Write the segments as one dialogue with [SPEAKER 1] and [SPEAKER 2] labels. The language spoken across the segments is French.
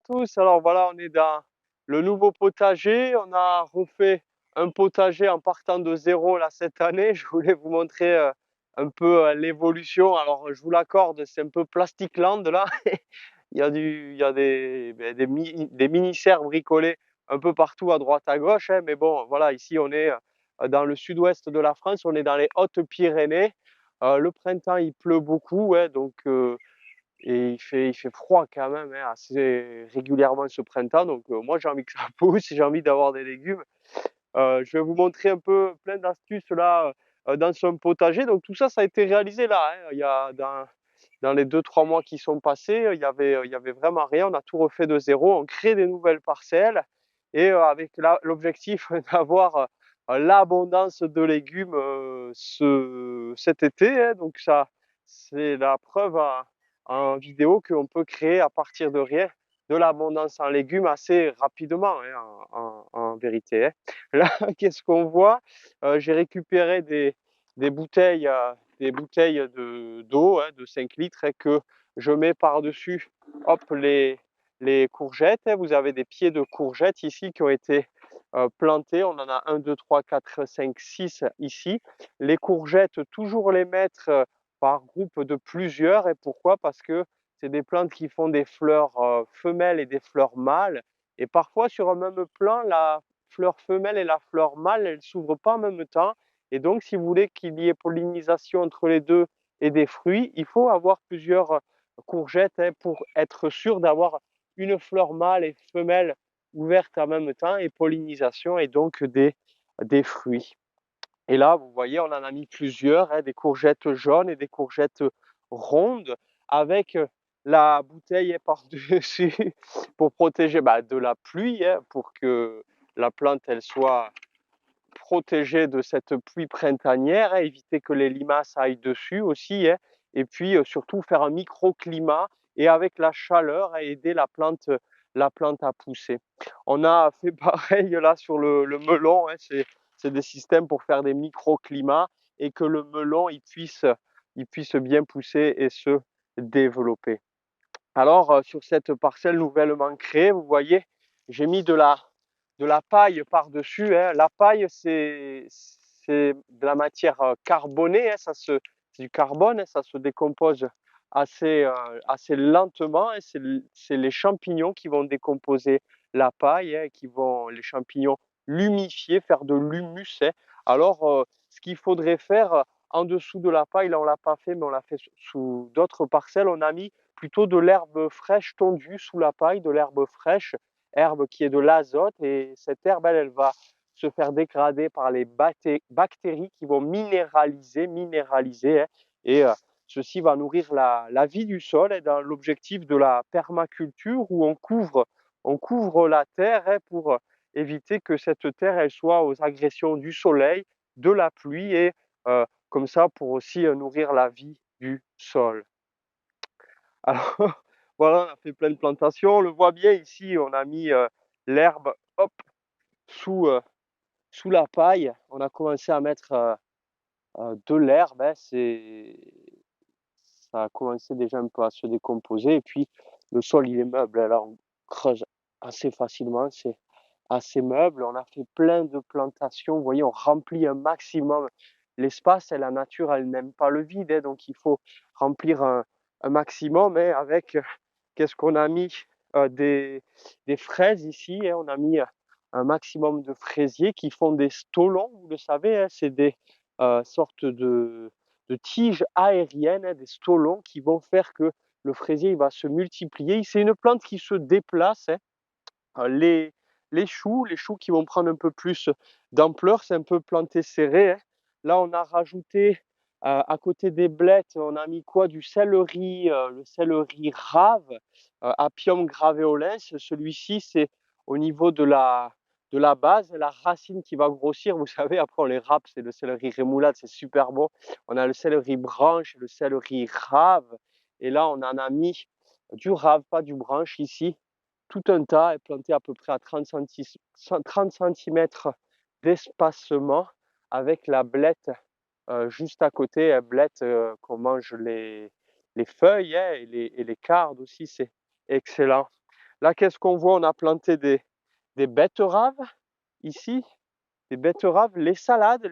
[SPEAKER 1] tous. Alors voilà, on est dans le nouveau potager. On a refait un potager en partant de zéro là cette année. Je voulais vous montrer un peu l'évolution. Alors je vous l'accorde, c'est un peu plastic land là. Il y a des mini-serres bricolées un peu partout à droite à gauche, hein. Mais bon, voilà, ici on est dans le sud-ouest de la France, on est dans les Hautes-Pyrénées. Le printemps, il pleut beaucoup, ouais, donc et il fait froid quand même, hein, assez régulièrement ce printemps. Donc moi j'ai envie que ça pousse, j'ai envie d'avoir des légumes. Je vais vous montrer un peu plein d'astuces là dans son potager. Donc tout ça, ça a été réalisé là, hein. Il y a dans les 2 3 mois qui sont passés, il y avait vraiment rien. On a tout refait de zéro. On crée des nouvelles parcelles et avec l'objectif d'avoir l'abondance de légumes cet été, hein. Donc ça, c'est la preuve en vidéo qu'on peut créer à partir de rien de l'abondance en légumes assez rapidement, hein, en vérité, hein. Là, qu'est-ce qu'on voit? J'ai récupéré des bouteilles, d'eau, hein, de 5 litres, hein, que je mets par-dessus, hop, les courgettes, hein. Vous avez des pieds de courgettes ici qui ont été plantés. On en a un, 2, 3, 4, 5, 6 ici. Les courgettes, toujours les mettre par groupe de plusieurs. Et pourquoi? Parce que c'est des plantes qui font des fleurs femelles et des fleurs mâles. Et parfois, sur un même plant, la fleur femelle et la fleur mâle, elles s'ouvrent pas en même temps. Et donc, si vous voulez qu'il y ait pollinisation entre les deux et des fruits, il faut avoir plusieurs courgettes, hein, pour être sûr d'avoir une fleur mâle et femelle ouverte en même temps et pollinisation et donc des fruits. Et là, vous voyez, on en a mis plusieurs, hein, des courgettes jaunes et des courgettes rondes avec la bouteille par-dessus pour protéger de la pluie, hein, pour que la plante elle soit protégée de cette pluie printanière, hein, éviter que les limaces aillent dessus aussi, hein, et puis surtout faire un microclimat et avec la chaleur, hein, aider la plante à pousser. On a fait pareil là sur le melon, hein, c'est des systèmes pour faire des microclimats et que le melon il puisse bien pousser et se développer. Alors sur cette parcelle nouvellement créée, vous voyez, j'ai mis de la paille par-dessus, hein. La paille, c'est de la matière carbonée, hein. C'est du carbone, hein. Ça se décompose assez lentement, hein. C'est les champignons qui vont décomposer la paille, hein, les champignons l'humifier, faire de l'humus, hein. Alors, ce qu'il faudrait faire en dessous de la paille, là on l'a pas fait, mais on l'a fait sous d'autres parcelles, on a mis plutôt de l'herbe fraîche tondue sous la paille, de l'herbe fraîche, herbe qui est de l'azote, et cette herbe, elle va se faire dégrader par les bactéries qui vont minéraliser, hein, et ceci va nourrir la vie du sol, hein, dans l'objectif de la permaculture où on couvre la terre, hein, pour éviter que cette terre elle soit aux agressions du soleil, de la pluie et comme ça pour aussi nourrir la vie du sol. Alors voilà, on a fait plein de plantations. On le voit bien ici, on a mis l'herbe, hop, sous, heu, sous la paille. On a commencé à mettre de l'herbe, hein. Ça a commencé déjà un peu à se décomposer et puis le sol, il est meuble, hein. Là, on creuse assez facilement, c'est assez meuble. On a fait plein de plantations. Vous voyez, on remplit un maximum l'espace et la nature, elle n'aime pas le vide, hein, donc il faut remplir un maximum, hein, avec qu'est-ce qu'on a mis? Des fraises ici, hein. On a mis un maximum de fraisiers qui font des stolons, vous le savez, hein. C'est des sortes de tiges aériennes, hein, des stolons qui vont faire que le fraisier il va se multiplier. C'est une plante qui se déplace, hein. Les les choux qui vont prendre un peu plus d'ampleur, c'est un peu planté serré, hein. Là, on a rajouté, à côté des blettes, on a mis quoi? Du céleri, le céleri rave, Apium graveolens. Celui-ci, c'est au niveau de la base, la racine qui va grossir. Vous savez, après on les râpe, c'est le céleri rémoulade, c'est super bon. On a le céleri branche, le céleri rave et là, on en a mis du rave, pas du branche ici, tout un tas est planté à peu près à 30 centimètres d'espacement avec la blette juste à côté, blette qu'on mange les feuilles, hein, et les cardes aussi, c'est excellent. Là, qu'est-ce qu'on voit? On a planté des betteraves ici, des betteraves, les salades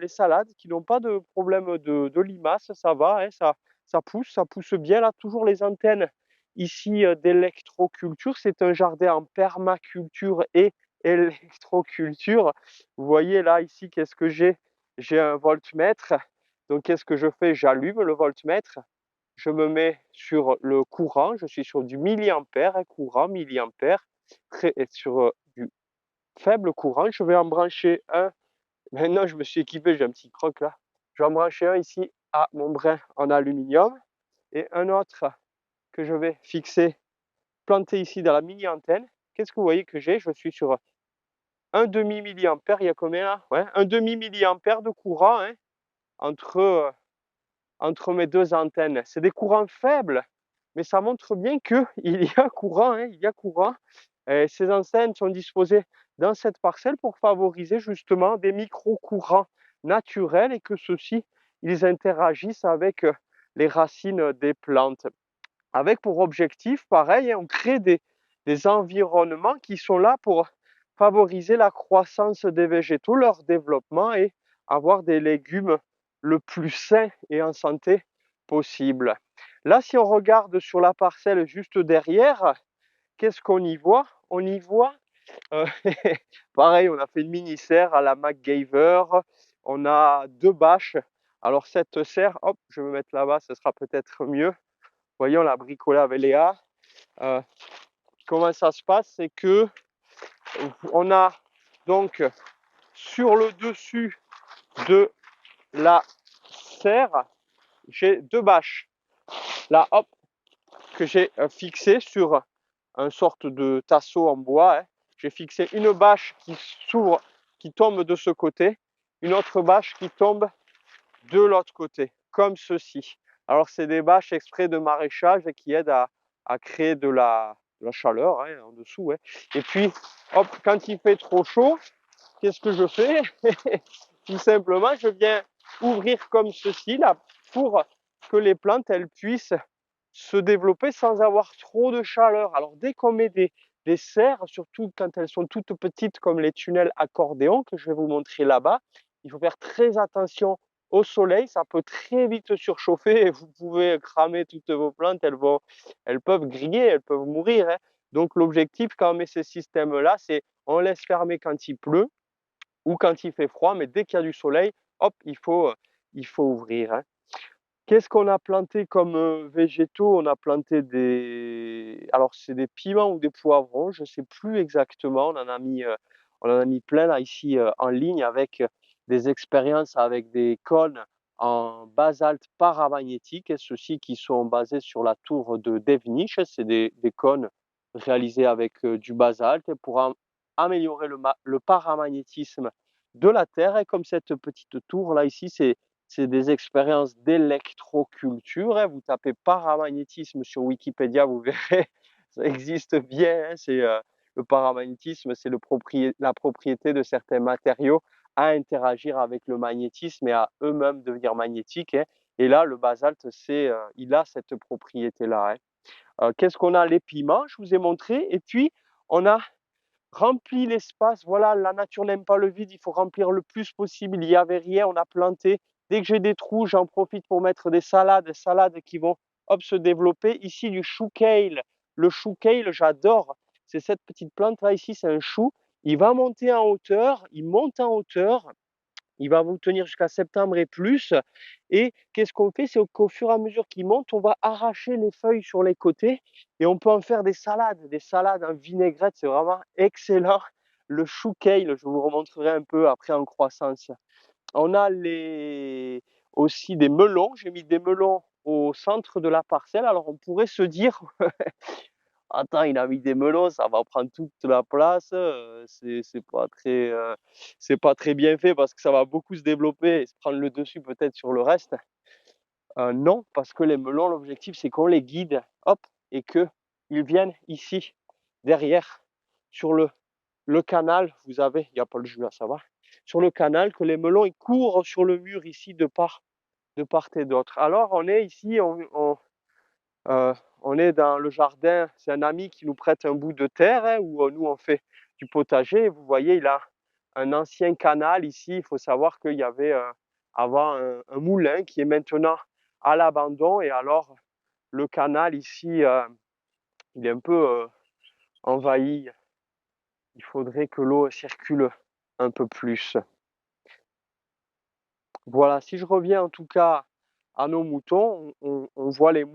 [SPEAKER 1] qui n'ont pas de problème de limaces, ça va, hein, ça pousse bien. Là, toujours les antennes ici d'électroculture. C'est un jardin en permaculture et électroculture. Vous voyez là, ici, qu'est-ce que j'ai? J'ai un voltmètre. Donc, qu'est-ce que je fais? J'allume le voltmètre. Je me mets sur le courant. Je suis sur du milliampère, courant milliampère, sur du faible courant. Je vais en brancher un. Maintenant, je me suis équipé, j'ai un petit croc là. Je vais en brancher un ici à mon brin en aluminium et un autre que je vais fixer, planter ici dans la mini antenne. Qu'est-ce que vous voyez que j'ai? Je suis sur un demi milliampère. Il y a combien là? Ouais, un demi milliampère de courant, hein, entre mes deux antennes. C'est des courants faibles, mais ça montre bien qu'il y a courant, hein, il y a courant. Et ces antennes sont disposées dans cette parcelle pour favoriser justement des micro-courants naturels et que ceux-ci, ils interagissent avec les racines des plantes. Avec pour objectif, pareil, hein, on crée des environnements qui sont là pour favoriser la croissance des végétaux, leur développement et avoir des légumes le plus sains et en santé possible. Là, si on regarde sur la parcelle juste derrière, qu'est-ce qu'on y voit? On y voit, euh, pareil, on a fait une mini-serre à la MacGyver, on a deux bâches. Alors cette serre, hop, je vais me mettre là-bas, ce sera peut-être mieux. Voyons, on l'a bricolée avec Léa. Euh, comment ça se passe? C'est que on a donc sur le dessus de la serre, j'ai deux bâches. Là, hop, que j'ai fixé sur une sorte de tasseau en bois, hein. J'ai fixé une bâche qui s'ouvre, qui tombe de ce côté, une autre bâche qui tombe de l'autre côté, comme ceci. Alors, c'est des bâches exprès de maraîchage qui aident à créer de la chaleur, hein, en dessous, hein. Et puis, hop, quand il fait trop chaud, qu'est-ce que je fais? Tout simplement, je viens ouvrir comme ceci là pour que les plantes elles puissent se développer sans avoir trop de chaleur. Alors dès qu'on met des serres, surtout quand elles sont toutes petites comme les tunnels accordéons que je vais vous montrer là-bas, il faut faire très attention au soleil, ça peut très vite surchauffer et vous pouvez cramer toutes vos plantes, elles peuvent griller, elles peuvent mourir, hein. Donc l'objectif quand on met ces systèmes-là, c'est on laisse fermer quand il pleut ou quand il fait froid, mais dès qu'il y a du soleil, hop, il faut ouvrir, hein. Qu'est-ce qu'on a planté comme végétaux? On a planté alors c'est des piments ou des poivrons, je ne sais plus exactement. On en a mis plein là ici en ligne avec des expériences avec des cônes en basalte paramagnétique, et ceux-ci qui sont basés sur la tour de Devenish. C'est des cônes réalisés avec du basalte pour améliorer le paramagnétisme de la Terre. Et comme cette petite tour là ici, c'est des expériences d'électroculture, hein. Vous tapez paramagnétisme sur Wikipédia, vous verrez, ça existe bien, hein. Le paramagnétisme, c'est la propriété de certains matériaux à interagir avec le magnétisme et à eux-mêmes devenir magnétiques, hein. Et là, le basalte, il a cette propriété-là, hein. Qu'est-ce qu'on a? Les piments, je vous ai montré. Et puis, on a rempli l'espace. Voilà, la nature n'aime pas le vide, il faut remplir le plus possible. Il n'y avait rien, on a planté. Dès que j'ai des trous, j'en profite pour mettre des salades qui vont hop, se développer. Ici, du chou kale. Le chou kale, j'adore. C'est cette petite plante là, ici, c'est un chou. Il va monter en hauteur, il monte en hauteur. Il va vous tenir jusqu'à septembre et plus. Et qu'est-ce qu'on fait? C'est qu'au fur et à mesure qu'il monte, on va arracher les feuilles sur les côtés et on peut en faire des salades en vinaigrette. C'est vraiment excellent. Le chou kale, je vous remontrerai un peu après en croissance. On a aussi des melons. J'ai mis des melons au centre de la parcelle. Alors on pourrait se dire, attends, il a mis des melons, ça va prendre toute la place, c'est pas très bien fait parce que ça va beaucoup se développer et se prendre le dessus peut-être sur le reste. Non, parce que les melons, l'objectif, c'est qu'on les guide, hop, et qu'ils viennent ici, derrière, sur le canal. Il n'y a pas le jus là, ça va. Sur le canal, que les melons, ils courent sur le mur ici de part et d'autre. Alors, on est ici, Euh, on est dans le jardin, c'est un ami qui nous prête un bout de terre hein, où nous on fait du potager. Vous voyez, il a un ancien canal ici. Il faut savoir qu'il y avait avant un moulin qui est maintenant à l'abandon. Et alors, le canal ici, il est un peu envahi. Il faudrait que l'eau circule un peu plus. Voilà, si je reviens en tout cas à nos moutons, on voit les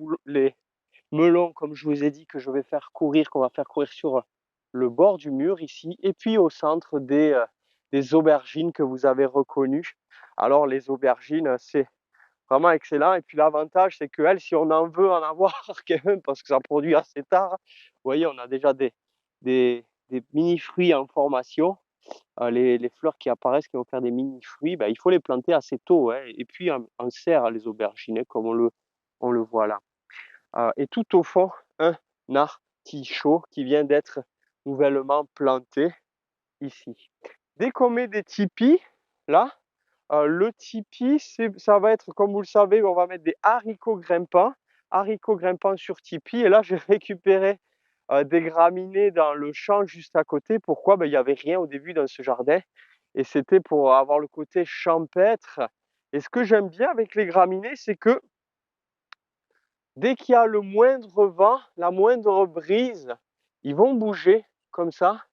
[SPEAKER 1] melons, comme je vous ai dit, que je vais faire courir, qu'on va faire courir sur le bord du mur ici, et puis au centre des aubergines que vous avez reconnues. Alors les aubergines, c'est vraiment excellent. Et puis l'avantage, c'est que elles, si on en veut en avoir quand même, parce que ça produit assez tard, vous voyez, on a déjà des mini-fruits en formation. Les fleurs qui apparaissent, qui vont faire des mini-fruits, ben, il faut les planter assez tôt. Hein, et puis en serre, les aubergines, hein, comme on le voit là. Et tout au fond, un artichaut qui vient d'être nouvellement planté ici. Dès qu'on met des tipis, là, le tipi, ça va être, comme vous le savez, on va mettre des haricots grimpants sur tipi. Et là, j'ai récupéré des graminées dans le champ juste à côté. Pourquoi? Ben, il n'y avait rien au début dans ce jardin. Et c'était pour avoir le côté champêtre. Et ce que j'aime bien avec les graminées, c'est que dès qu'il y a le moindre vent, la moindre brise, ils vont bouger comme ça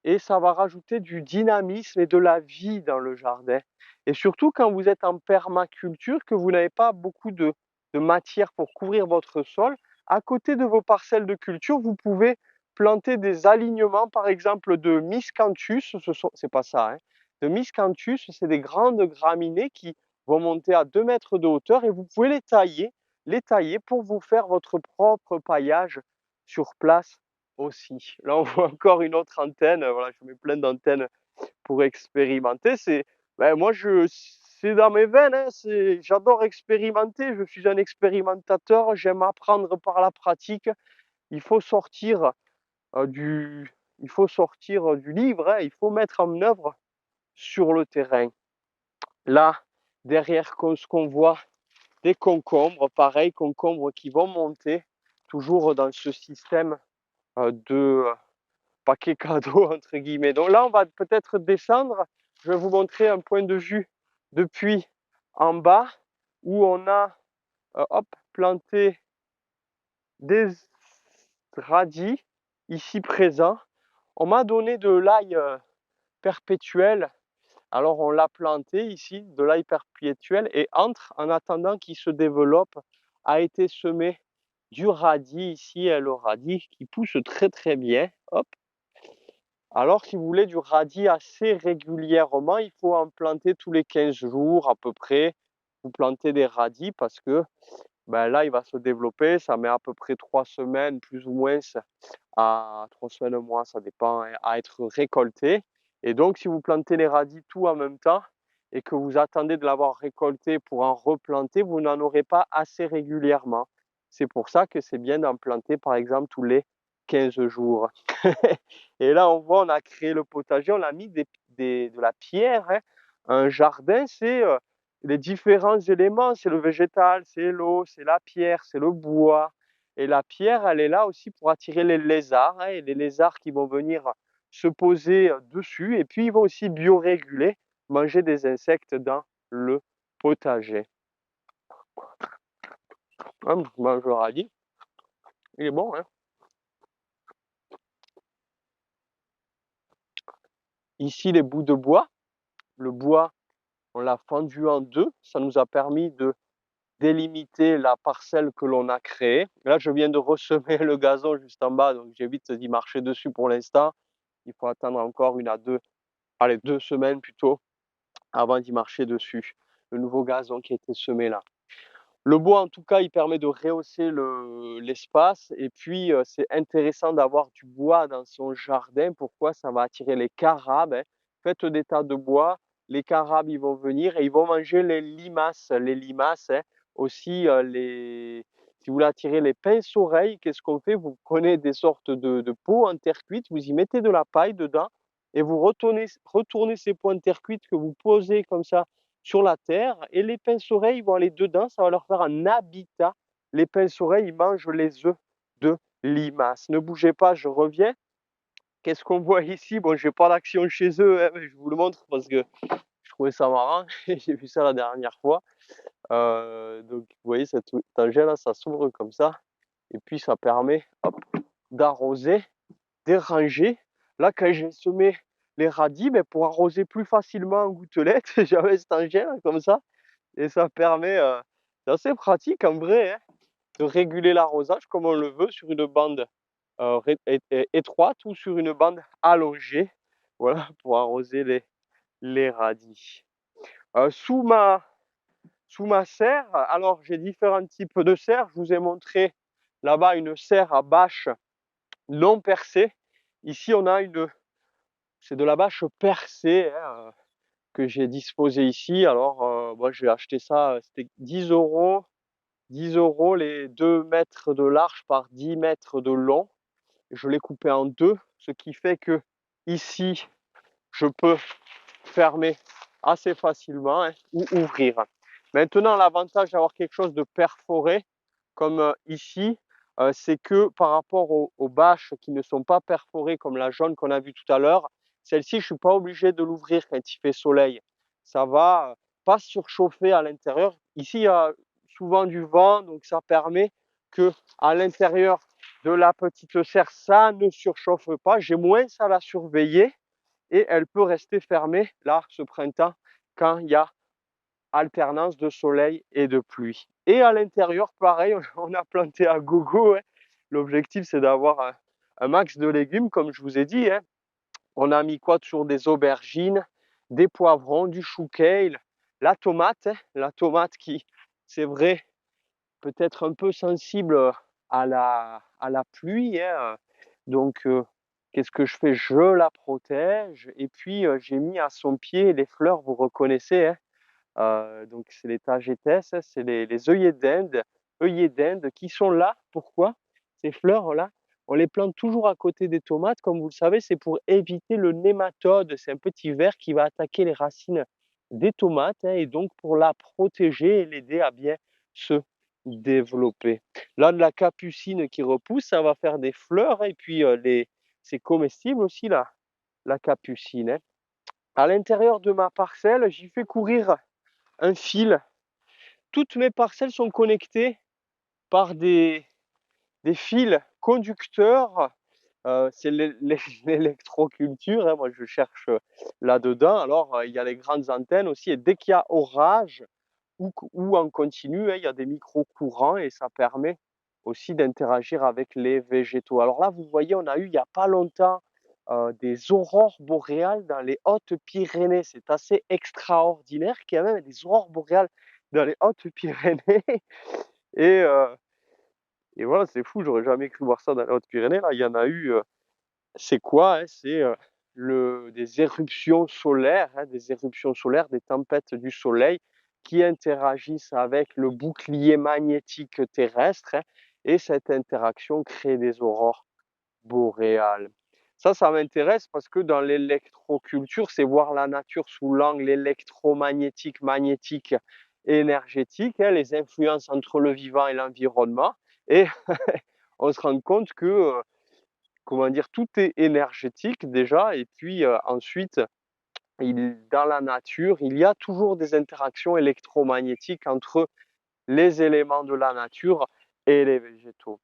[SPEAKER 1] et ça va rajouter du dynamisme et de la vie dans le jardin. Et surtout quand vous êtes en permaculture, que vous n'avez pas beaucoup de matière pour couvrir votre sol, à côté de vos parcelles de culture, vous pouvez planter des alignements, par exemple de miscanthus, c'est pas ça, hein, de miscanthus, c'est des grandes graminées qui vont monter à 2 mètres de hauteur et vous pouvez les tailler pour vous faire votre propre paillage sur place aussi. Là, on voit encore une autre antenne. Voilà, je mets plein d'antennes pour expérimenter. Moi, c'est dans mes veines. Hein, j'adore expérimenter. Je suis un expérimentateur. J'aime apprendre par la pratique. Il faut sortir il faut sortir du livre. Hein, il faut mettre en œuvre sur le terrain. Là, derrière, ce qu'on voit, des concombres, pareil, concombres qui vont monter, toujours dans ce système de paquet cadeau entre guillemets. Donc là, on va peut-être descendre. Je vais vous montrer un point de vue depuis en bas où on a planté des radis ici présents. On m'a donné de l'ail perpétuel. Alors on l'a planté ici, de l'ail perpétuel, et en attendant qu'il se développe, a été semé du radis ici, le radis qui pousse très très bien. Hop. Alors, si vous voulez du radis assez régulièrement, il faut en planter tous les 15 jours à peu près. Vous plantez des radis parce que ben là, il va se développer. Ça met à peu près 3 semaines, plus ou moins, à 3 semaines, un mois, ça dépend, hein, à être récolté. Et donc, si vous plantez les radis tout en même temps et que vous attendez de l'avoir récolté pour en replanter, vous n'en aurez pas assez régulièrement. C'est pour ça que c'est bien d'en planter, par exemple, tous les 15 jours. Et là, on voit, on a créé le potager, on a mis de la pierre. Hein. Un jardin, c'est les différents éléments. C'est le végétal, c'est l'eau, c'est la pierre, c'est le bois. Et la pierre, elle est là aussi pour attirer les lézards. Hein, et les lézards qui vont venir se poser dessus. Et puis, ils vont aussi bioréguler, manger des insectes dans le potager. Hum, je mange le radis. Il est bon, hein. Ici, les bouts de bois. Le bois, on l'a fendu en deux. Ça nous a permis de délimiter la parcelle que l'on a créée. Là, je viens de ressemer le gazon juste en bas, donc j'évite d'y marcher dessus pour l'instant. Il faut attendre encore 2 semaines plutôt, avant d'y marcher dessus. Le nouveau gazon qui a été semé là. Le bois, en tout cas, il permet de rehausser l'espace. Et puis, c'est intéressant d'avoir du bois dans son jardin. Pourquoi? Ça va attirer les carabes. Hein. Faites des tas de bois. Les carabes, ils vont venir et ils vont manger les limaces. Les limaces, hein. Aussi, si vous voulez attirer les pinces-oreilles, qu'est-ce qu'on fait? Vous prenez des sortes de pots en terre cuite, vous y mettez de la paille dedans et vous retournez ces pots en terre cuite que vous posez comme ça sur la terre et les pinces-oreilles vont aller dedans, ça va leur faire un habitat les pince-oreilles, ils mangent les œufs de limaces. Ne bougez pas, je reviens. Qu'est-ce qu'on voit ici? Bon, j'ai pas d'action chez eux, hein, mais je vous le montre parce que je trouvais ça marrant. J'ai vu ça la dernière fois. Donc, vous voyez, cette tangelle là, ça s'ouvre comme ça. Et puis, ça permet, hop, d'arroser, déranger. Là, quand j'ai semé les radis, ben, pour arroser plus facilement en gouttelette, j'avais cette tangelle comme ça. Et ça permet, c'est assez pratique en vrai, hein, de réguler l'arrosage comme on le veut sur une bande étroite ou sur une bande allongée. Voilà, pour arroser les radis. Sous ma serre, alors j'ai différents types de serres. Je vous ai montré là-bas une serre à bâche non percée. Ici, on a c'est de la bâche percée, hein, que j'ai disposée ici. Alors, moi, j'ai acheté ça, c'était 10 €. 10 € les 2 mètres de large par 10 mètres de long. Je l'ai coupé en deux, ce qui fait que ici, je peux fermer assez facilement, hein, ou ouvrir. Maintenant, l'avantage d'avoir quelque chose de perforé, comme ici, c'est que par rapport aux bâches qui ne sont pas perforées, comme la jaune qu'on a vue tout à l'heure, celle-ci, je ne suis pas obligé de l'ouvrir quand il fait soleil. Ça va pas surchauffer à l'intérieur. Ici, il y a souvent du vent, donc ça permet que à l'intérieur de la petite serre, ça ne surchauffe pas. J'ai moins à la surveiller et elle peut rester fermée là ce printemps quand il y a alternance de soleil et de pluie. Et à l'intérieur, pareil, on a planté à gogo, hein. L'objectif, c'est d'avoir un max de légumes, comme je vous ai dit, hein. On a mis quoi? Toujours des aubergines, des poivrons, du chou kale, la tomate, hein. La tomate qui, c'est vrai, peut être un peu sensible à la pluie, hein. Donc, qu'est-ce que je fais? Je la protège et puis j'ai mis à son pied les fleurs, vous reconnaissez, hein. Donc c'est les tagetes, c'est les œillets d'Inde qui sont là. Pourquoi? Ces fleurs-là, on les plante toujours à côté des tomates. Comme vous le savez, c'est pour éviter le nématode. C'est un petit ver qui va attaquer les racines des tomates, hein, et donc pour la protéger et l'aider à bien se développer. Là, de la capucine qui repousse, ça va faire des fleurs, hein, et puis c'est comestible aussi la capucine, hein. À l'intérieur de ma parcelle, j'y fais courir un fil. Toutes mes parcelles sont connectées par des fils conducteurs. C'est l'électroculture, hein, moi je cherche là-dedans. Alors il y a les grandes antennes aussi, et dès qu'il y a orage ou en continu, hein, il y a des micro-courants et ça permet aussi d'interagir avec les végétaux. Alors là, vous voyez, on a eu il n'y a pas longtemps des aurores boréales dans les Hautes-Pyrénées. C'est assez extraordinaire qu'il y a même des aurores boréales dans les Hautes-Pyrénées. Et, euh, et voilà, c'est fou, j'aurais jamais cru voir ça dans les Hautes-Pyrénées. Là, il y en a eu, c'est quoi, hein? C'est des éruptions solaires, hein, des éruptions solaires, des tempêtes du soleil qui interagissent avec le bouclier magnétique terrestre, hein, et cette interaction crée des aurores boréales. Ça m'intéresse parce que dans l'électroculture, c'est voir la nature sous l'angle électromagnétique, magnétique, et énergétique, hein, les influences entre le vivant et l'environnement. Et on se rend compte que, comment dire, tout est énergétique déjà, et puis ensuite, dans la nature, il y a toujours des interactions électromagnétiques entre les éléments de la nature et les végétaux.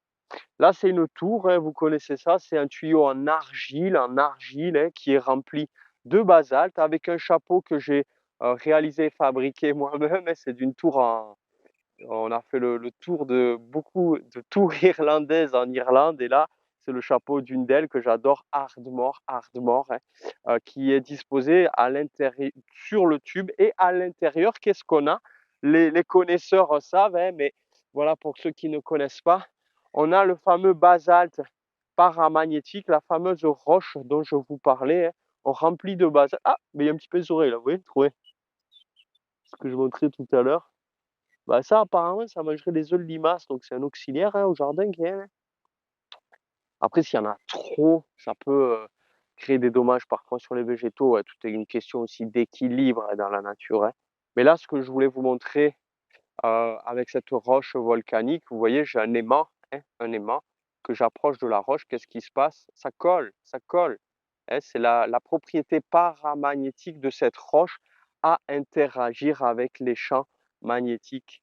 [SPEAKER 1] Là, c'est une tour, hein, vous connaissez ça, c'est un tuyau en argile, hein, qui est rempli de basalte avec un chapeau que j'ai réalisé et fabriqué moi-même, hein. C'est d'une tour on a fait le tour de beaucoup de tours irlandaises en Irlande, et là, c'est le chapeau d'une d'elles que j'adore, Ardmore, hein, qui est disposé à l'intérieur, sur le tube, et à l'intérieur, qu'est-ce qu'on a? Les connaisseurs savent, hein, mais voilà, pour ceux qui ne connaissent pas, on a le fameux basalte paramagnétique, la fameuse roche dont je vous parlais, hein, on remplit de basalte. Ah, mais il y a un petit peu d'oreille là, vous voyez, trouvez ce que je montrais tout à l'heure. Bah ça, apparemment, ça mangerait les œufs de limaces, donc c'est un auxiliaire, hein, au jardin qui est, hein. Après, s'il y en a trop, ça peut créer des dommages parfois sur les végétaux, ouais. Tout est une question aussi d'équilibre, hein, dans la nature, hein. Mais là, ce que je voulais vous montrer avec cette roche volcanique. Vous voyez, j'ai un aimant que j'approche de la roche. Qu'est-ce qui se passe? Ça colle, ça colle. Hein, c'est la propriété paramagnétique de cette roche à interagir avec les champs magnétiques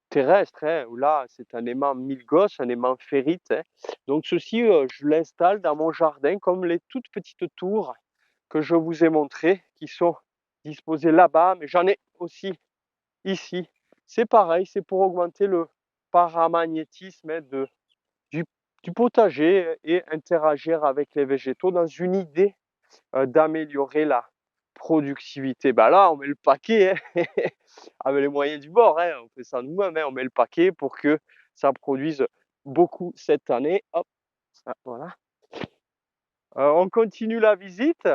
[SPEAKER 1] terrestres, hein, où là, c'est un aimant Milgauss, un aimant ferrite, hein. Donc ceci, je l'installe dans mon jardin comme les toutes petites tours que je vous ai montrées, qui sont disposées là-bas, mais j'en ai aussi ici. C'est pareil, c'est pour augmenter le paramagnétisme, hein, du, du potager et interagir avec les végétaux dans une idée d'améliorer la productivité. Bah là, on met le paquet, hein, avec les moyens du bord, hein, on fait ça nous-mêmes, hein, on met le paquet pour que ça produise beaucoup cette année. Hop, voilà. On continue la visite.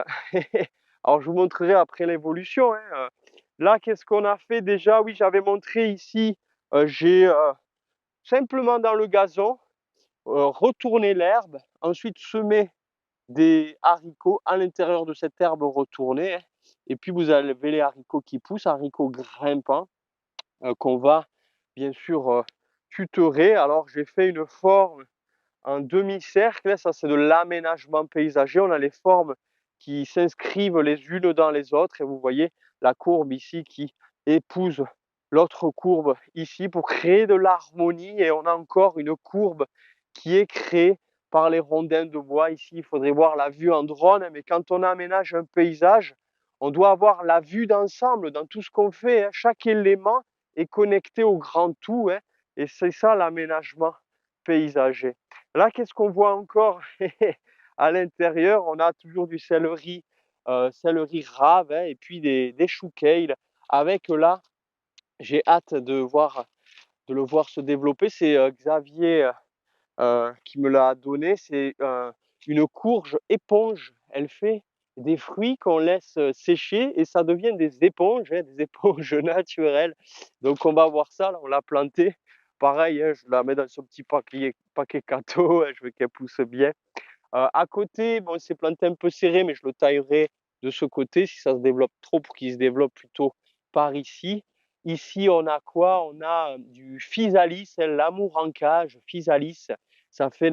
[SPEAKER 1] Alors, je vous montrerai après l'évolution, hein. Là, qu'est-ce qu'on a fait déjà? Oui, j'avais montré ici, j'ai simplement dans le gazon retourné l'herbe, ensuite semé des haricots à l'intérieur de cette herbe retournée, hein. Et puis vous avez les haricots qui poussent, haricots grimpants, qu'on va bien sûr tutorer. Alors j'ai fait une forme en demi-cercle, ça c'est de l'aménagement paysager. On a les formes qui s'inscrivent les unes dans les autres et vous voyez la courbe ici qui épouse l'autre courbe ici pour créer de l'harmonie, et on a encore une courbe qui est créée par les rondins de bois. Ici, il faudrait voir la vue en drone, mais quand on aménage un paysage, on doit avoir la vue d'ensemble dans tout ce qu'on fait, hein. Chaque élément est connecté au grand tout, hein, et c'est ça l'aménagement paysager. Là, qu'est-ce qu'on voit encore à l'intérieur? On a toujours du céleri rave, hein, et puis des choux kale. Avec là, j'ai hâte de le voir se développer. C'est Xavier qui me l'a donné. C'est une courge éponge. Elle fait des fruits qu'on laisse sécher et ça devient des éponges, hein, des éponges naturelles. Donc on va voir ça. Là, on l'a plantée. Pareil, hein, je la mets dans ce petit paquet cadeau. Hein, je veux qu'elle pousse bien. À côté, bon, c'est planté un peu serré, mais je le taillerai de ce côté si ça se développe trop, pour qu'il se développe plutôt par ici. Ici, on a quoi? On a du physalis, hein, l'amour en cage, physalis. Ça fait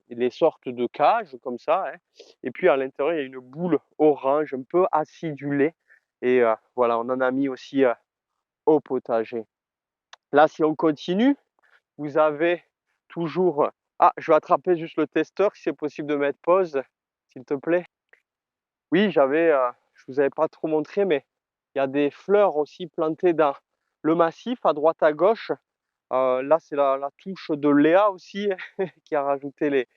[SPEAKER 1] les sortes de cages comme ça, hein. Et puis à l'intérieur, il y a une boule orange un peu acidulée. Et voilà, on en a mis aussi au potager. Là, si on continue, vous avez toujours... Ah, je vais attraper juste le testeur, si c'est possible de mettre pause, s'il te plaît. Oui, je vous avais pas trop montré, mais il y a des fleurs aussi plantées dans le massif, à droite, à gauche. Là, c'est la touche de Léa aussi, qui a rajouté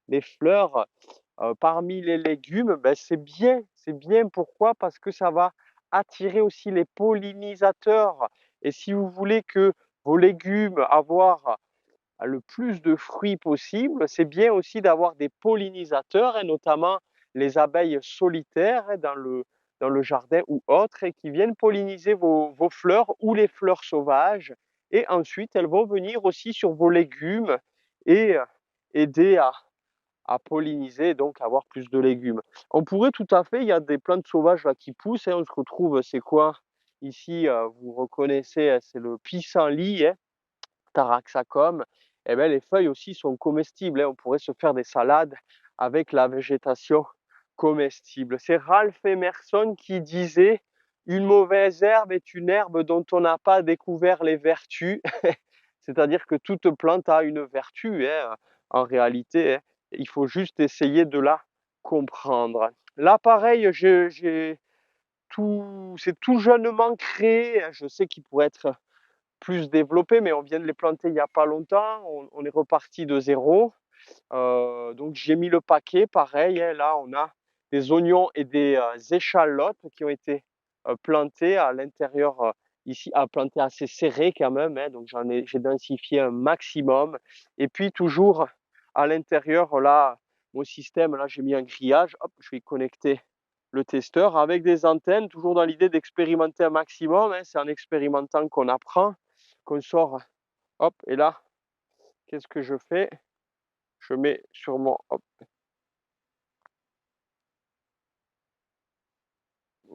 [SPEAKER 1] les fleurs. Parmi les légumes, ben, c'est bien. Pourquoi? Parce que ça va attirer aussi les pollinisateurs. Et si vous voulez que vos légumes avoir le plus de fruits possible, c'est bien aussi d'avoir des pollinisateurs, et notamment les abeilles solitaires, hein, dans le jardin ou autres, et qui viennent polliniser vos fleurs ou les fleurs sauvages. Et ensuite, elles vont venir aussi sur vos légumes et aider à polliniser, donc avoir plus de légumes. On pourrait tout à fait, il y a des plantes sauvages là qui poussent, hein, on se retrouve, c'est quoi? Ici, vous reconnaissez, hein, c'est le pissenlit, hein, Taraxacum. Eh ben, les feuilles aussi sont comestibles, hein. On pourrait se faire des salades avec la végétation comestible. C'est Ralph Emerson qui disait: une mauvaise herbe est une herbe dont on n'a pas découvert les vertus. C'est-à-dire que toute plante a une vertu, hein, en réalité, hein. Il faut juste essayer de la comprendre. Là, pareil, c'est tout jeunement créé. Je sais qu'il pourrait être plus développé, mais on vient de les planter il n'y a pas longtemps. On est reparti de zéro. Donc j'ai mis le paquet, pareil, hein. Là, on a des oignons et des échalotes qui ont été plantés à l'intérieur, ici, à planter assez serré quand même, hein. Donc j'ai densifié un maximum. Et puis toujours à l'intérieur, là, mon système, là, j'ai mis un grillage. Hop, je vais connecter le testeur avec des antennes, toujours dans l'idée d'expérimenter un maximum, hein. C'est en expérimentant qu'on apprend, qu'on sort. Hop, et là, qu'est-ce que je fais? Je mets sur mon... Hop,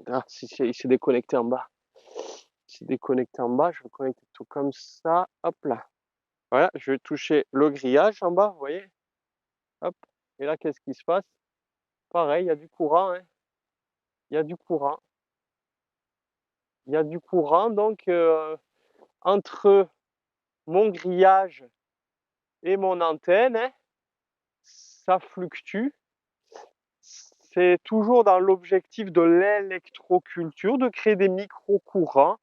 [SPEAKER 1] ah, il s'est déconnecté en bas. c'est déconnecté en bas, je vais connecter tout comme ça, hop là. Voilà, je vais toucher le grillage en bas, vous voyez? Hop, et là, qu'est-ce qui se passe? Pareil, il y a du courant, hein, il y a du courant. Il y a du courant donc entre mon grillage et mon antenne, hein, ça fluctue. C'est toujours dans l'objectif de l'électroculture, de créer des micro-courants,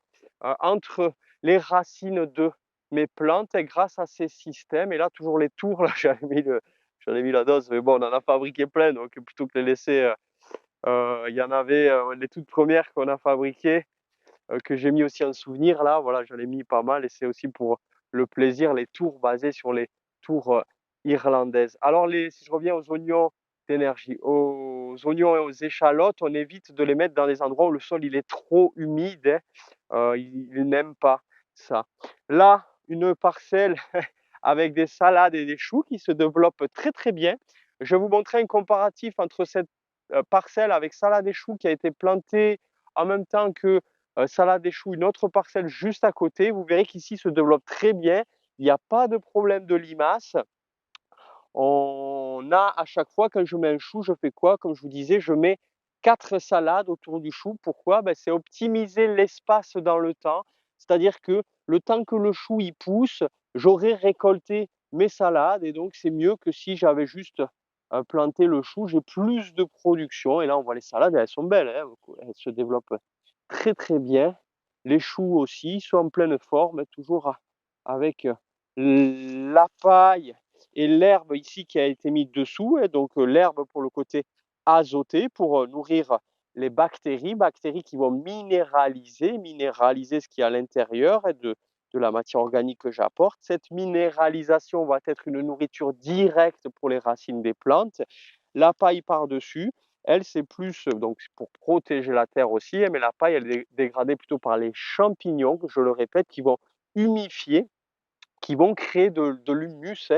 [SPEAKER 1] entre les racines de mes plantes et grâce à ces systèmes et là toujours les tours, là j'en ai mis la dose, mais bon on en a fabriqué plein donc plutôt que les laisser, il y en avait, les toutes premières qu'on a fabriquées, que j'ai mis aussi en souvenir là, voilà, j'en ai mis pas mal et c'est aussi pour le plaisir, les tours basées sur les tours, irlandaises. Alors si je reviens aux oignons d'énergie, aux oignons et aux échalotes, on évite de les mettre dans des endroits où le sol il est trop humide, hein, ils n'aiment pas ça. Là, une parcelle avec des salades et des choux qui se développent très, très bien. Je vais vous montrer un comparatif entre cette, parcelle avec salade et choux qui a été plantée en même temps que salade des choux, une autre parcelle juste à côté. Vous verrez qu'ici se développe très bien. Il n'y a pas de problème de limaces. On a à chaque fois quand je mets un chou, je fais quoi? Comme je vous disais, je mets 4 salades autour du chou. Pourquoi? C'est optimiser l'espace dans le temps. C'est-à-dire que le temps que le chou il pousse, j'aurai récolté mes salades et donc c'est mieux que si j'avais juste planté le chou. J'ai plus de production et là on voit les salades, elles sont belles, hein, elles se développent très, très bien. Les choux aussi sont en pleine forme, toujours avec la paille et l'herbe ici qui a été mise dessous, et donc l'herbe pour le côté azoté, pour nourrir les bactéries qui vont minéraliser ce qui est à l'intérieur et de la matière organique que j'apporte. Cette minéralisation va être une nourriture directe pour les racines des plantes. La paille par-dessus, elle, c'est plus donc pour protéger la terre aussi, mais la paille, elle est dégradée plutôt par les champignons, je le répète, qui vont humifier, qui vont créer de l'humus,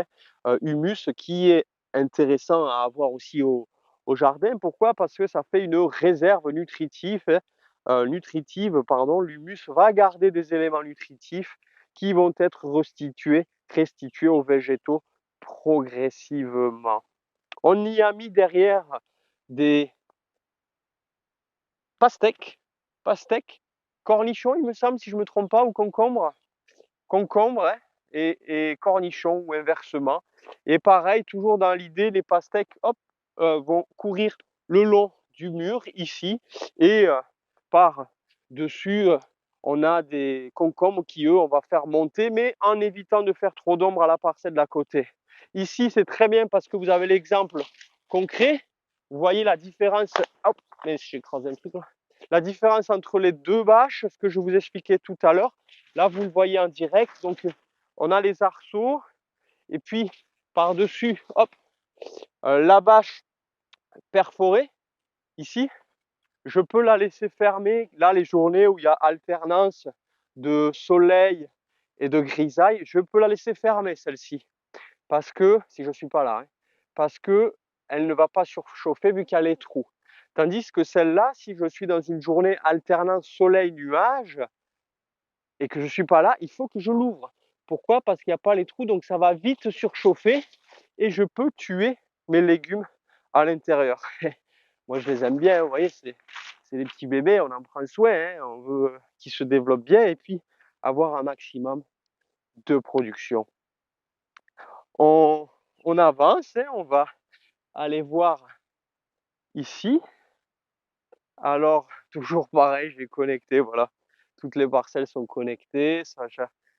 [SPEAKER 1] hein, humus qui est intéressant à avoir aussi au jardin. Pourquoi? Parce que ça fait une réserve nutritive, hein, pardon. L'humus va garder des éléments nutritifs qui vont être restitués aux végétaux progressivement. On y a mis derrière des pastèques, cornichons, il me semble, si je ne me trompe pas, ou concombres, hein, et cornichons ou inversement. Et pareil, toujours dans l'idée, les pastèques, hop, vont courir le long du mur ici et par-dessus, on a des concombres qui, eux, on va faire monter, mais en évitant de faire trop d'ombre à la parcelle d'à côté. Ici, c'est très bien parce que vous avez l'exemple concret. Vous voyez la différence. Hop, mais j'ai écrasé un truc là. La différence entre les deux bâches, ce que je vous expliquais tout à l'heure. Là, vous le voyez en direct. Donc, on a les arceaux et puis par-dessus, hop, la bâche perforée ici. Je peux la laisser fermer. Là, les journées où il y a alternance de soleil et de grisaille, je peux la laisser fermer celle-ci. Parce que, si je ne suis pas là, hein, parce que elle ne va pas surchauffer vu qu'il y a les trous. Tandis que celle-là, si je suis dans une journée alternance soleil-nuage et que je ne suis pas là, il faut que je l'ouvre. Pourquoi? Parce qu'il n'y a pas les trous, donc ça va vite surchauffer et je peux tuer mes légumes à l'intérieur. Moi, je les aime bien, vous voyez, c'est des petits bébés, on en prend soin, hein, on veut qu'ils se développent bien et puis avoir un maximum de production. On, on avance, hein, on va aller voir ici. Alors, toujours pareil, je vais connecter, voilà. Toutes les parcelles sont connectées, ça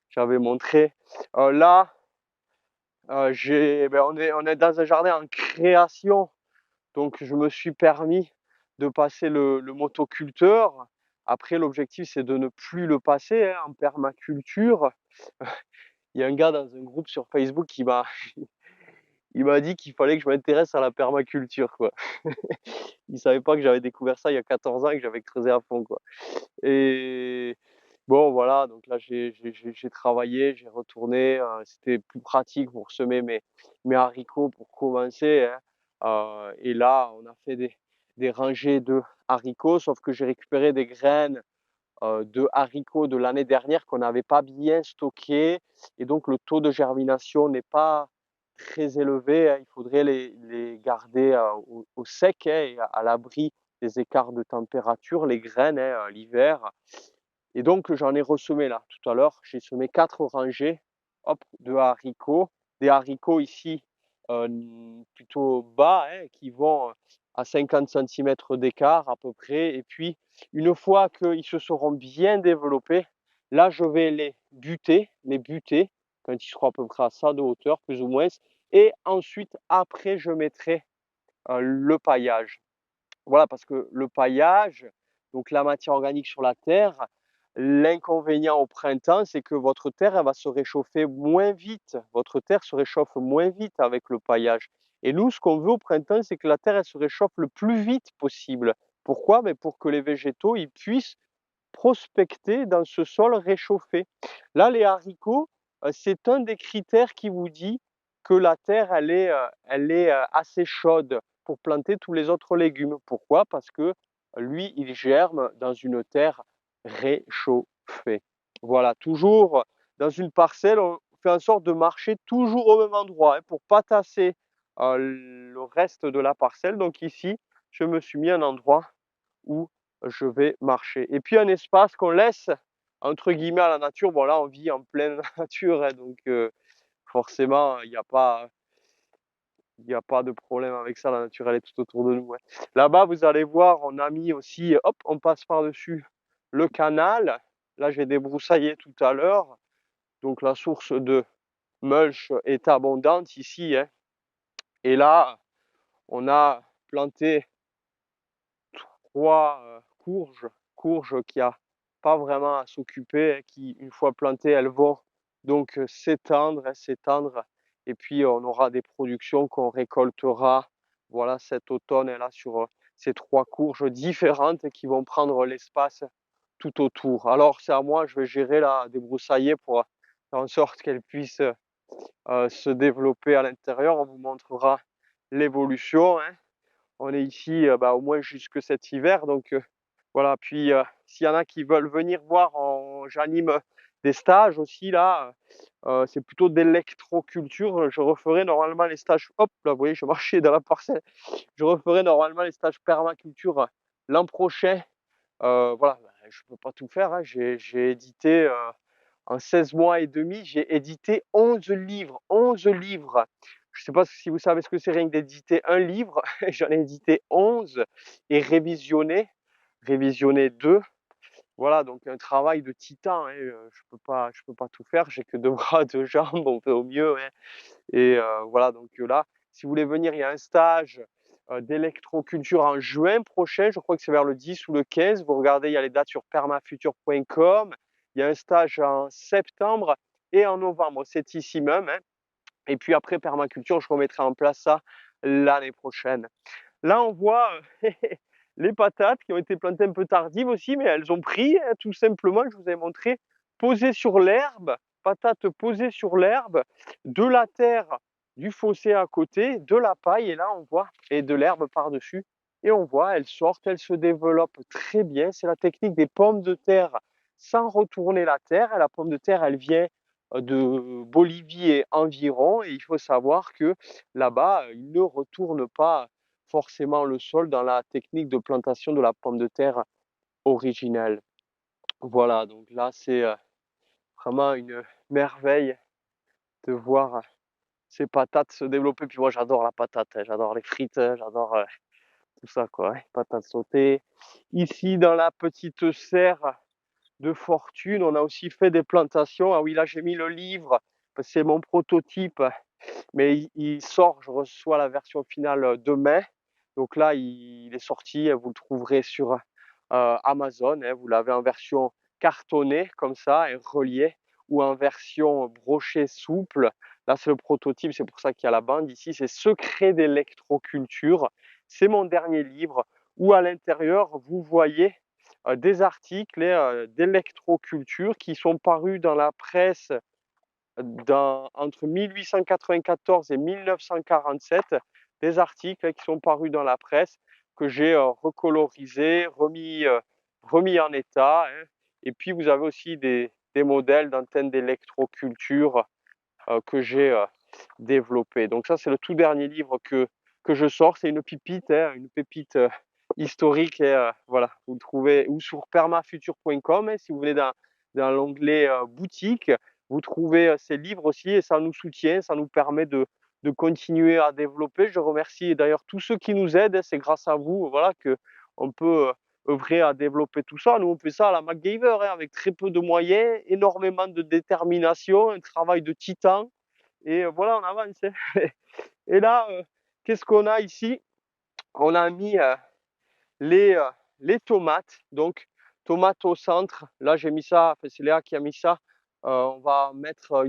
[SPEAKER 1] j'avais montré. Là, on est dans un jardin en création, donc je me suis permis de passer le motoculteur. Après, l'objectif, c'est de ne plus le passer, hein, en permaculture. Il y a un gars dans un groupe sur Facebook il m'a dit qu'il fallait que je m'intéresse à la permaculture, quoi. Il savait pas que j'avais découvert ça il y a 14 ans et que j'avais creusé à fond, quoi. Et bon, voilà, donc là, j'ai travaillé, j'ai retourné, c'était plus pratique pour semer mes haricots pour commencer, hein. Et là, on a fait des rangées de haricots, sauf que j'ai récupéré des graines de haricots de l'année dernière qu'on n'avait pas bien stockés et donc le taux de germination n'est pas très élevé, hein. Il faudrait les garder, au sec, hein, et à l'abri des écarts de température, les graines, hein, l'hiver. Et donc j'en ai ressemé là tout à l'heure. J'ai semé 4 rangées, hop, de haricots. Des haricots ici, plutôt bas, hein, qui vont à 50 centimètres d'écart à peu près. Et puis une fois qu'ils se seront bien développés, là je vais les buter quand ils seront à peu près à ça de hauteur, plus ou moins. Et ensuite, après, je mettrai le paillage. Voilà, parce que le paillage, donc la matière organique sur la terre, l'inconvénient au printemps, c'est que votre terre, elle va se réchauffer moins vite. Votre terre se réchauffe moins vite avec le paillage. Et nous, ce qu'on veut au printemps, c'est que la terre, elle se réchauffe le plus vite possible. Pourquoi? Mais pour que les végétaux, ils puissent prospecter dans ce sol réchauffé. Là, les haricots, c'est un des critères qui vous dit que la terre, elle est assez chaude pour planter tous les autres légumes. Pourquoi? Parce que lui, il germe dans une terre réchauffée. Voilà, toujours dans une parcelle, on fait en sorte de marcher toujours au même endroit, hein, pour pas tasser le reste de la parcelle. Donc ici, je me suis mis un endroit où je vais marcher. Et puis un espace qu'on laisse entre guillemets à la nature. Bon là, on vit en pleine nature, hein, donc forcément, il y a pas de problème avec ça. La nature, elle est tout autour de nous, hein. Là-bas, vous allez voir, on a mis aussi, hop, on passe par-dessus le canal. Là, j'ai débroussaillé tout à l'heure. Donc la source de mulch est abondante ici, hein. Et là, on a planté 3 courges qui a pas vraiment à s'occuper, hein, qui une fois plantées, elles vont donc s'étendre, hein, s'étendre et puis on aura des productions qu'on récoltera, voilà, cet automne et là sur, ces 3 courges différentes qui vont prendre l'espace tout autour. Alors c'est à moi, je vais gérer là, débroussailler pour faire en sorte qu'elles puissent, se développer à l'intérieur. On vous montrera l'évolution, hein. On est ici, bah, au moins jusque cet hiver donc voilà. Puis, s'il y en a qui veulent venir voir, j'anime des stages aussi là, c'est plutôt d'électroculture. Je referai normalement les stages hop là, vous voyez, je marchais dans la parcelle. Je referai normalement les stages permaculture, l'an prochain. Voilà, bah, je peux pas tout faire, hein. J'ai édité, en 16 mois et demi, j'ai édité 11 livres, 11 livres. Je ne sais pas si vous savez ce que c'est rien que d'éditer un livre, j'en ai édité 11 et révisionné 2. Voilà, donc un travail de titan, hein, je peux pas tout faire, j'ai que 2 bras, 2 jambes, on fait au mieux, hein. Et voilà, donc là, si vous voulez venir, il y a un stage, d'électroculture en juin prochain, je crois que c'est vers le 10 ou le 15. Vous regardez, il y a les dates sur permafuture.com. Il y a un stage en septembre et en novembre, c'est ici même, hein. Et puis après permaculture, je remettrai en place ça l'année prochaine. Là, on voit, les patates qui ont été plantées un peu tardives aussi, mais elles ont pris, hein, tout simplement. Je vous avais montré, posées sur l'herbe, patates posées sur l'herbe, de la terre du fossé à côté, de la paille et là on voit et de l'herbe par-dessus et on voit, elles sortent, elles se développent très bien. C'est la technique des pommes de terre sans retourner la terre. Et la pomme de terre, elle vient, de Bolivie et environ et il faut savoir que là-bas, ils ne retournent pas forcément le sol dans la technique de plantation de la pomme de terre originelle. Voilà, donc là, c'est vraiment une merveille de voir ces patates se développer. Puis moi, j'adore la patate, hein, j'adore les frites, j'adore tout ça, quoi, hein, patates sautées. Ici, dans la petite serre de fortune, on a aussi fait des plantations. Ah oui, là, j'ai mis le livre, parce que c'est mon prototype, mais il sort, je reçois la version finale demain. Donc là, il est sorti, vous le trouverez sur Amazon, hein. Vous l'avez en version cartonnée comme ça et reliée ou en version brochée souple. Là, c'est le prototype, c'est pour ça qu'il y a la bande ici. C'est Secret d'électroculture. C'est mon dernier livre où à l'intérieur, vous voyez des articles d'électroculture qui sont parus dans la presse entre 1894 et 1947, des articles qui sont parus dans la presse que j'ai recolorisés, remis en état, hein. Et puis vous avez aussi des modèles d'antennes d'électroculture que j'ai développé. Donc ça, c'est le tout dernier livre que je sors. C'est une pépite, hein, une pépite historique. Et voilà, vous le trouvez ou sur permafuture.com, hein, si vous venez dans l'onglet boutique, vous trouvez ces livres aussi et ça nous soutient, ça nous permet de continuer à développer. Je remercie d'ailleurs tous ceux qui nous aident. Hein, c'est grâce à vous, voilà, que on peut œuvrer à développer tout ça. Nous, on fait ça à la MacGyver, hein, avec très peu de moyens, énormément de détermination, un travail de titan. Et voilà, on avance. Hein. Et là, qu'est-ce qu'on a ici? On a mis les, euh, les tomates. Donc, tomates au centre. Là, j'ai mis ça, enfin, c'est Léa qui a mis ça. On va mettre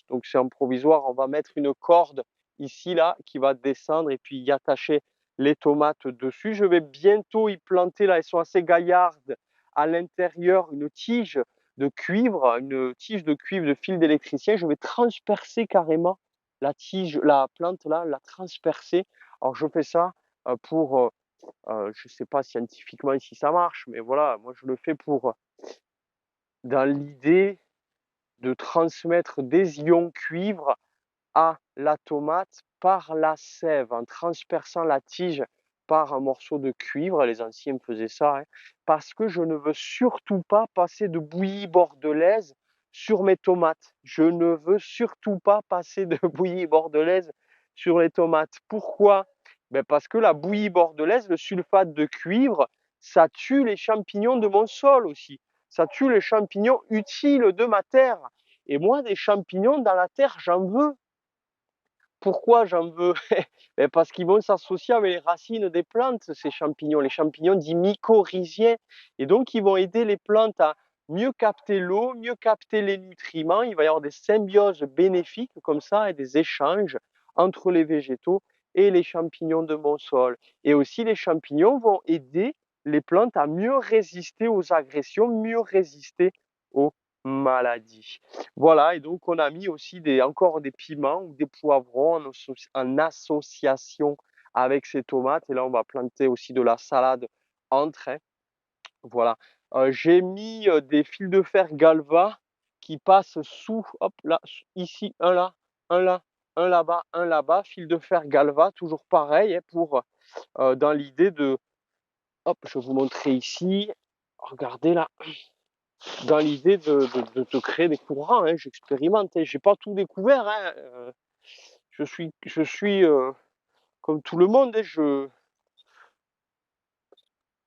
[SPEAKER 1] donc c'est un provisoire, on va mettre une corde ici, là, qui va descendre et puis y attacher les tomates dessus. Je vais bientôt y planter, là, elles sont assez gaillardes, à l'intérieur, une tige de cuivre de fil d'électricien. Je vais transpercer carrément la tige, la plante, là, la transpercer. Alors, je fais ça pour je ne sais pas scientifiquement si ça marche, mais voilà, moi je le fais pour dans l'idée de transmettre des ions cuivre à la tomate par la sève, en transperçant la tige par un morceau de cuivre. Les anciens faisaient ça, hein, parce que je ne veux surtout pas passer de bouillie bordelaise sur mes tomates. Je ne veux surtout pas passer de bouillie bordelaise sur les tomates. Pourquoi? Ben parce que la bouillie bordelaise, le sulfate de cuivre, ça tue les champignons de mon sol aussi. Ça tue les champignons utiles de ma terre. Et moi, des champignons dans la terre, j'en veux. Pourquoi j'en veux? Ben parce qu'ils vont s'associer avec les racines des plantes, ces champignons, les champignons dits mycorhiziens. Et donc, ils vont aider les plantes à mieux capter l'eau, mieux capter les nutriments. Il va y avoir des symbioses bénéfiques comme ça et des échanges entre les végétaux et les champignons de mon sol. Et aussi, les champignons vont aider les plantes à mieux résister aux agressions, mieux résister aux maladies. Voilà, et donc on a mis aussi encore des piments ou des poivrons en association avec ces tomates. Et là, on va planter aussi de la salade entre. Hein. Voilà. J'ai mis des fils de fer Galva qui passent sous, hop là, ici, un là, un là, un là-bas, fil de fer Galva, toujours pareil, hein, pour dans l'idée de, hop, je vais vous montrer ici. Regardez là, dans l'idée de créer des courants. Hein. J'expérimente, hein. J'ai pas tout découvert. Hein. Je suis comme tout le monde. Hein.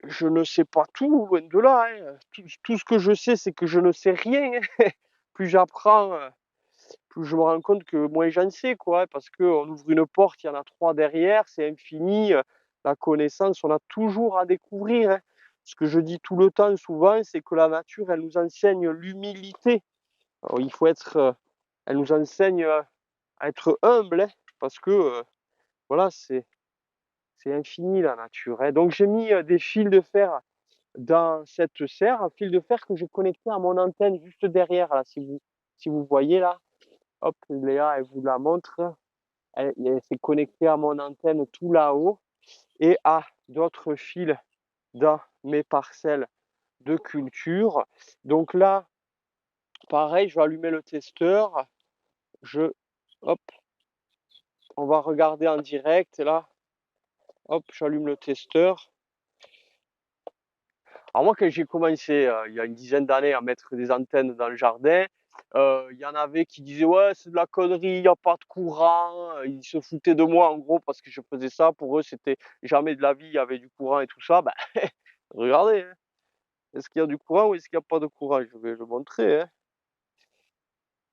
[SPEAKER 1] Je ne sais pas tout, loin de là. Hein. Tout ce que je sais, c'est que je ne sais rien. Hein. Plus j'apprends, plus je me rends compte que moins j'en sais, quoi. Hein, parce qu'on ouvre une porte, il y en a trois derrière, c'est infini. La connaissance, on a toujours à découvrir. Hein. Ce que je dis tout le temps, souvent, c'est que la nature, elle nous enseigne l'humilité. Alors, elle nous enseigne à être humble, hein, parce que voilà, c'est infini la nature. Hein. Donc j'ai mis des fils de fer dans cette serre, un fil de fer que j'ai connecté à mon antenne juste derrière, là, si vous voyez là, hop, Léa, elle vous la montre, elle s'est connectée à mon antenne tout là-haut et à d'autres fils dans mes parcelles de culture. Donc là, pareil, je vais allumer le testeur, hop, on va regarder en direct là. Hop, j'allume le testeur. Alors moi, quand j'ai commencé il y a une dizaine d'années à mettre des antennes dans le jardin, il y en avait qui disaient ouais, c'est de la connerie, il n'y a pas de courant. Ils se foutaient de moi en gros parce que je faisais ça. Pour eux, c'était jamais de la vie, il y avait du courant et tout ça. Ben, regardez, hein. Est-ce qu'il y a du courant ou est-ce qu'il n'y a pas de courant? Je vais le montrer, hein,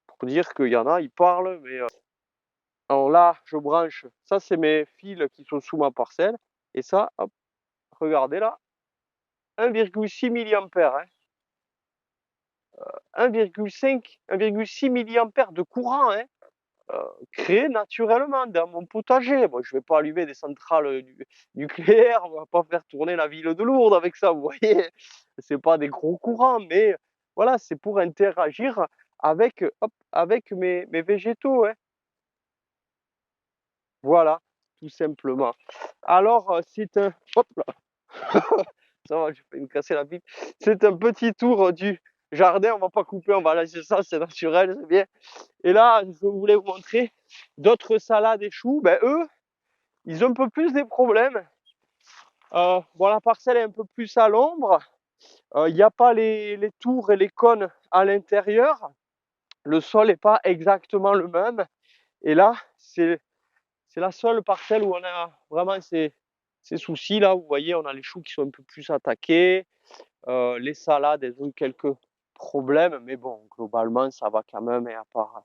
[SPEAKER 1] pour dire qu'il y en a, ils parlent, mais alors là, je branche. Ça, c'est mes fils qui sont sous ma parcelle. Et ça, hop, regardez là, 1,6 milliampères. Hein. 1,5, 1,6 milliampères de courant, hein, créé naturellement dans mon potager. Moi, je vais pas allumer des centrales nucléaires, on va pas faire tourner la ville de Lourdes avec ça, vous voyez. C'est pas des gros courants, mais voilà, c'est pour interagir avec, hop, avec mes végétaux. Hein. Voilà, tout simplement. Alors, c'est un, hop là, Ça va, j'ai failli me casser la bite. C'est un petit tour du jardin, on va pas couper, on va laisser ça, c'est naturel, c'est bien. Et là, je voulais vous montrer d'autres salades et choux. Ben, eux, ils ont un peu plus des problèmes. Bon, la parcelle est un peu plus à l'ombre. Il n'y a pas les tours et les cônes à l'intérieur. Le sol n'est pas exactement le même. Et là, c'est la seule parcelle où on a vraiment ces soucis là. Vous voyez, on a les choux qui sont un peu plus attaqués. Les salades, elles ont quelques problèmes, mais bon, globalement, ça va quand même, et à part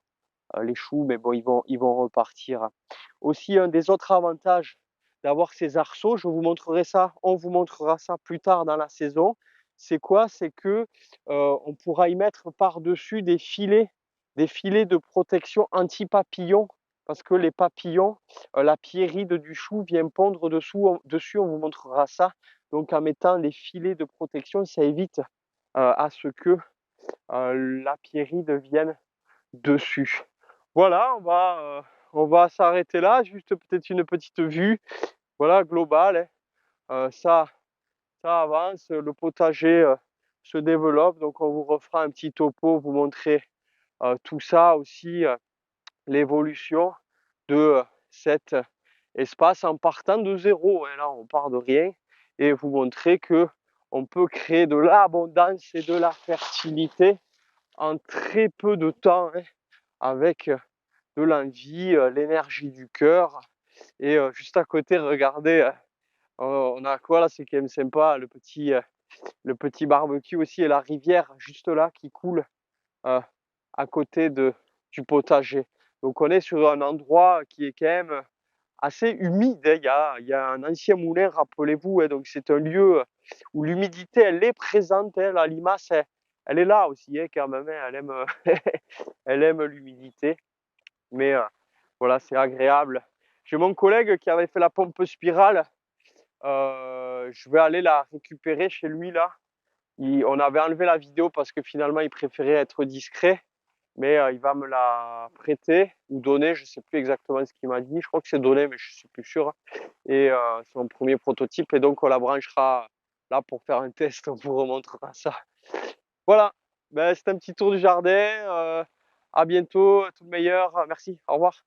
[SPEAKER 1] les choux, mais bon, ils vont repartir. Aussi, un des autres avantages d'avoir ces arceaux, je vous montrerai ça, on vous montrera ça plus tard dans la saison. C'est quoi? C'est que on pourra y mettre par-dessus des filets de protection anti-papillons, parce que les papillons, la pierride du chou vient pondre dessus, on vous montrera ça. Donc en mettant les filets de protection, ça évite à ce que la pierride vienne dessus. Voilà, on va s'arrêter là, juste peut-être une petite vue, voilà, globale, hein. Ça avance, le potager se développe, donc on vous refera un petit topo, vous montrer tout ça aussi, l'évolution de cet espace en partant de zéro, hein. Là, on part de rien, et vous montrer que on peut créer de l'abondance et de la fertilité en très peu de temps, hein, avec de l'envie, l'énergie du cœur. Et juste à côté, regardez, on a quoi là? C'est quand même sympa, le petit barbecue aussi, et la rivière juste là qui coule à côté du potager. Donc on est sur un endroit qui est quand même assez humide, hein. Il y a un ancien moulin, rappelez-vous, hein, donc c'est un lieu où l'humidité, elle est présente, hein. La limace, elle est là aussi, hein, quand même, hein. Elle aime, elle aime l'humidité, mais voilà, c'est agréable. J'ai mon collègue qui avait fait la pompe spirale. Je vais aller la récupérer chez lui là. On avait enlevé la vidéo parce que finalement il préférait être discret, mais il va me la prêter ou donner, je sais plus exactement ce qu'il m'a dit. Je crois que c'est donné, mais je suis plus sûr. Et c'est mon premier prototype, et donc on la branchera là pour faire un test. On vous remontrera ça. Voilà, ben, c'est un petit tour du jardin. À bientôt, tout le meilleur. Merci, au revoir.